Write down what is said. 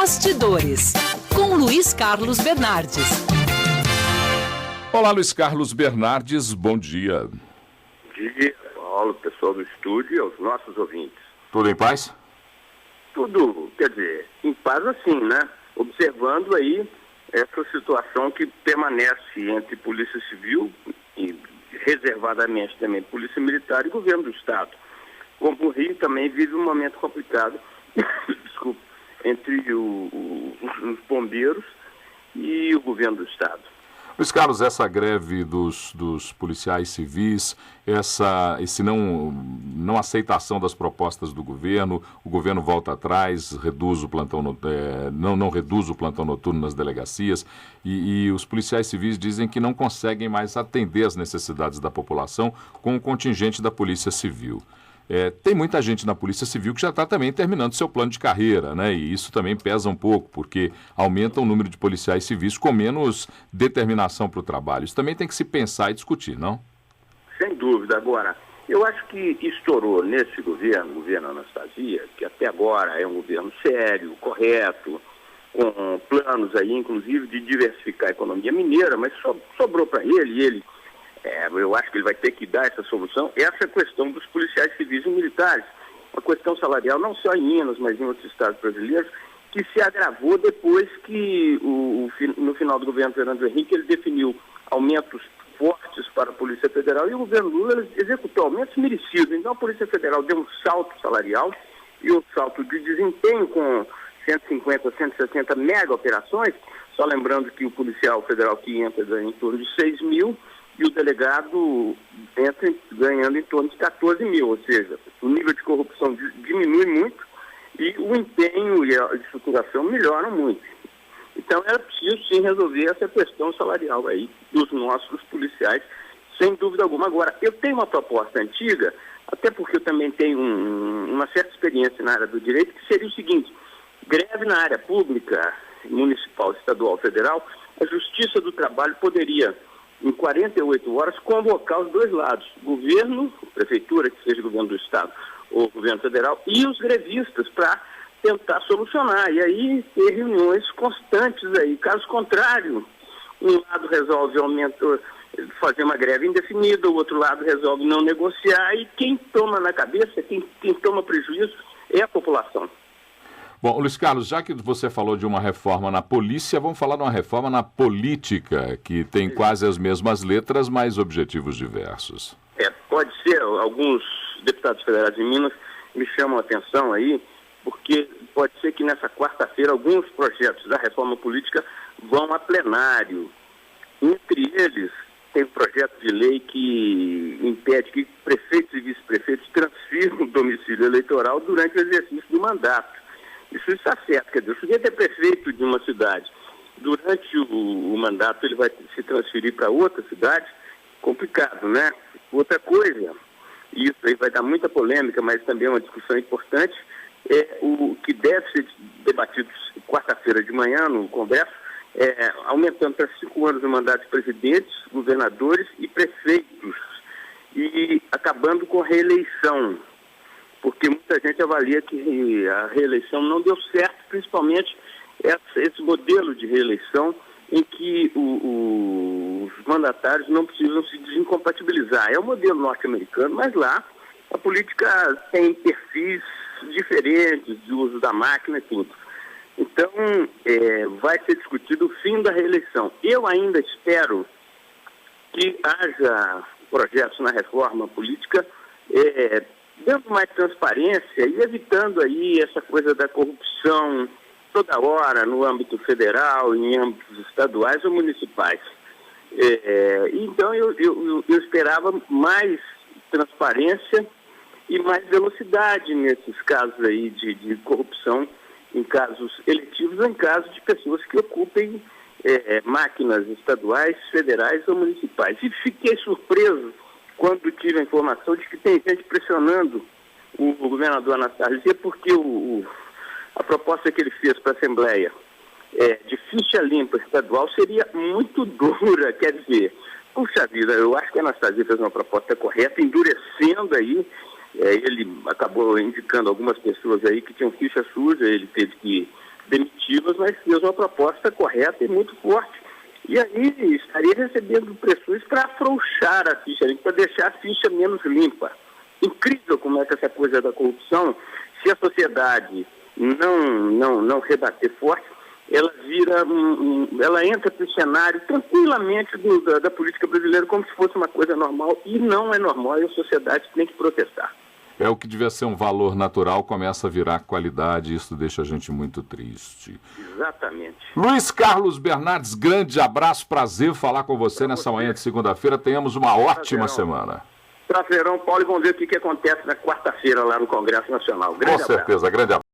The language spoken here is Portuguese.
Bastidores, com Luiz Carlos Bernardes. Olá, Luiz Carlos Bernardes, bom dia. Bom dia, Paulo, pessoal do estúdio e aos nossos ouvintes. Tudo em paz? Tudo, quer dizer, em paz assim, né? Observando aí essa situação que permanece entre Polícia Civil e reservadamente também Polícia Militar e Governo do Estado. Como o Rio também vive um momento complicado desculpa, entre os bombeiros e o Governo do Estado. Luiz Carlos, essa greve dos policiais civis, esse não aceitação das propostas do governo, o governo volta atrás, reduz o plantão, não reduz o plantão noturno nas delegacias e os policiais civis dizem que não conseguem mais atender as necessidades da população com o contingente da Polícia Civil. Tem muita gente na Polícia Civil que já está também terminando seu plano de carreira, né? E isso também pesa um pouco, porque aumenta o número de policiais civis com menos determinação para o trabalho. Isso também tem que se pensar e discutir, não? Sem dúvida. Agora, eu acho que estourou nesse governo, o governo Anastasia, que até agora é um governo sério, correto, com planos aí, inclusive, de diversificar a economia mineira, mas sobrou para ele, eu acho que ele vai ter que dar essa solução, essa questão dos policiais civis e militares, uma questão salarial não só em Minas, mas em outros estados brasileiros, que se agravou depois que no final do governo Fernando Henrique ele definiu aumentos fortes para a Polícia Federal e o governo Lula executou aumentos merecidos. Então a Polícia Federal deu um salto salarial e um salto de desempenho com 150, 160 mega operações, só lembrando que o policial federal que entra ganha em torno de 6 mil, e o delegado entra ganhando em torno de 14 mil, ou seja, o nível de corrupção diminui muito e o empenho e a estruturação melhoram muito. Então era preciso sim resolver essa questão salarial aí dos nossos policiais, sem dúvida alguma. Agora, eu tenho uma proposta antiga, até porque eu também tenho uma certa experiência na área do direito, que seria o seguinte: greve na área pública, municipal, estadual, federal, a Justiça do Trabalho poderia, em 48 horas, convocar os dois lados, governo, prefeitura, que seja governo do estado ou governo federal, e os grevistas, para tentar solucionar. E aí ter reuniões constantes aí. Caso contrário, um lado resolve fazer uma greve indefinida, o outro lado resolve não negociar, e quem toma na cabeça, quem toma prejuízo é a população. Bom, Luiz Carlos, já que você falou de uma reforma na polícia, vamos falar de uma reforma na política, que tem quase as mesmas letras, mas objetivos diversos. Pode ser. Alguns deputados federais de Minas me chamam a atenção aí, porque pode ser que nessa quarta-feira alguns projetos da reforma política vão a plenário. Entre eles, tem um projeto de lei que impede que prefeitos e vice-prefeitos transfiram o domicílio eleitoral durante o exercício do mandato. Isso está certo, quer dizer, o sujeito é prefeito de uma cidade. Durante o mandato ele vai se transferir para outra cidade, complicado, né? Outra coisa, e isso aí vai dar muita polêmica, mas também é uma discussão importante, é o que deve ser debatido quarta-feira de manhã no Congresso, aumentando para 5 anos o mandato de presidentes, governadores e prefeitos, e acabando com a reeleição, porque muita gente avalia que a reeleição não deu certo, principalmente esse modelo de reeleição em que os mandatários não precisam se desincompatibilizar. É o modelo norte-americano, mas lá a política tem perfis diferentes de uso da máquina e tudo. Então, vai ser discutido o fim da reeleição. Eu ainda espero que haja projetos na reforma política dando mais transparência e evitando aí essa coisa da corrupção toda hora no âmbito federal, em âmbitos estaduais ou municipais. Então eu esperava mais transparência e mais velocidade nesses casos aí de corrupção, em casos eletivos ou em casos de pessoas que ocupem máquinas estaduais, federais ou municipais. E fiquei surpreso quando tive a informação de que tem gente pressionando o governador Anastasia, porque a proposta que ele fez para a Assembleia de ficha limpa estadual seria muito dura, quer dizer, puxa vida, eu acho que a Anastasia fez uma proposta correta, endurecendo aí, ele acabou indicando algumas pessoas aí que tinham ficha suja, ele teve que demiti-los, mas fez uma proposta correta e muito forte. E aí estaria recebendo pressões para afrouxar a ficha limpa, para deixar a ficha menos limpa. Incrível como é que essa coisa da corrupção, se a sociedade não rebater forte, ela ela entra para o cenário tranquilamente da política brasileira como se fosse uma coisa normal, e não é normal, e a sociedade tem que protestar. É o que devia ser um valor natural, começa a virar qualidade, e isso deixa a gente muito triste. Exatamente. Luiz Carlos Bernardes, grande abraço, prazer falar com você nessa manhã de segunda-feira. Tenhamos uma ótima semana. Prazer, Paulo, e vamos ver o que acontece na quarta-feira lá no Congresso Nacional. Com certeza, grande abraço.